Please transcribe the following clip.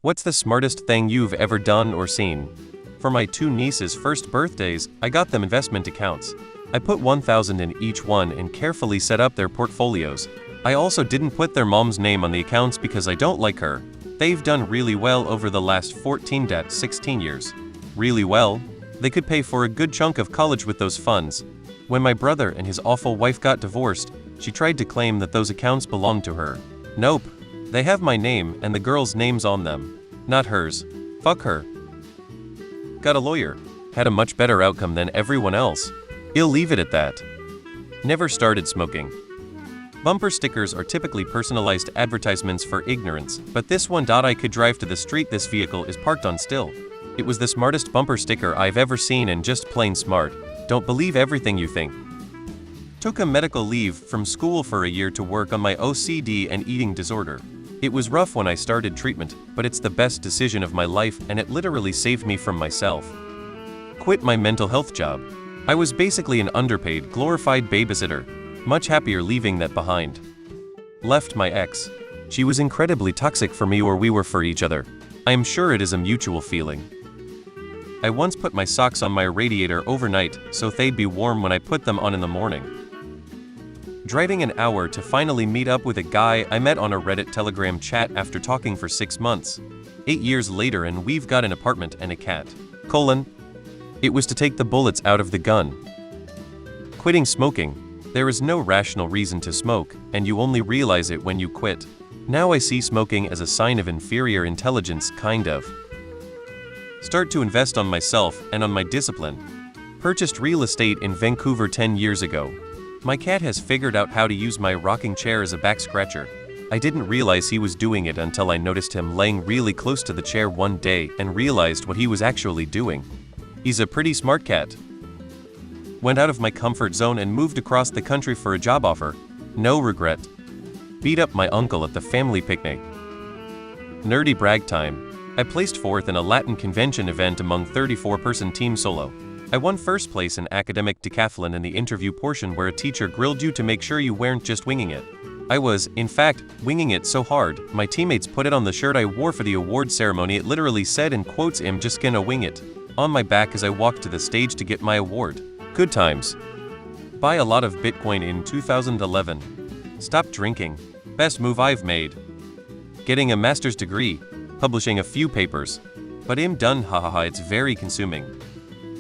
What's the smartest thing you've ever done or seen? For my two nieces' first birthdays, I got them investment accounts. I put 1,000 in each one and carefully set up their portfolios. I also didn't put their mom's name on the accounts because I don't like her. They've done really well over the last 16 years. Really well. They could pay for a good chunk of college with those funds. When my brother and his awful wife got divorced, she tried to claim that those accounts belonged to her. Nope. They have my name and the girls' names on them. Not hers. Fuck her. Got a lawyer. Had a much better outcome than everyone else. I'll leave it at that. Never started smoking. Bumper stickers are typically personalized advertisements for ignorance, but this one. I could drive to the street this vehicle is parked on still. It was the smartest bumper sticker I've ever seen and just plain smart. Don't believe everything you think. Took a medical leave from school for a year to work on my OCD and eating disorder. It was rough when I started treatment, but it's the best decision of my life and it literally saved me from myself. Quit my mental health job. I was basically an underpaid, glorified babysitter. Much happier leaving that behind. Left my ex. She was incredibly toxic for me, or we were for each other. I am sure it is a mutual feeling. I once put my socks on my radiator overnight so they'd be warm when I put them on in the morning. Driving an hour to finally meet up with a guy I met on a Reddit Telegram chat after talking for 6 months. 8 years later and we've got an apartment and a cat. It was to take the bullets out of the gun. Quitting smoking. There is no rational reason to smoke, and you only realize it when you quit. Now I see smoking as a sign of inferior intelligence, kind of. Start to invest on myself and on my discipline. Purchased real estate in Vancouver 10 years ago. My cat has figured out how to use my rocking chair as a back scratcher. I didn't realize he was doing it until I noticed him laying really close to the chair one day and realized what he was actually doing. He's a pretty smart cat. Went out of my comfort zone and moved across the country for a job offer. No regret. Beat up my uncle at the family picnic. Nerdy brag time. I placed fourth in a Latin convention event among 34-person team solo. I won first place in academic decathlon in the interview portion where a teacher grilled you to make sure you weren't just winging it. I was, in fact, winging it so hard, my teammates put it on the shirt I wore for the award ceremony. It literally said in quotes, "I'm just gonna wing it," on my back as I walked to the stage to get my award. Good times. Buy a lot of Bitcoin in 2011. Stop drinking. Best move I've made. Getting a master's degree. Publishing a few papers. But I'm done, hahaha, it's very consuming.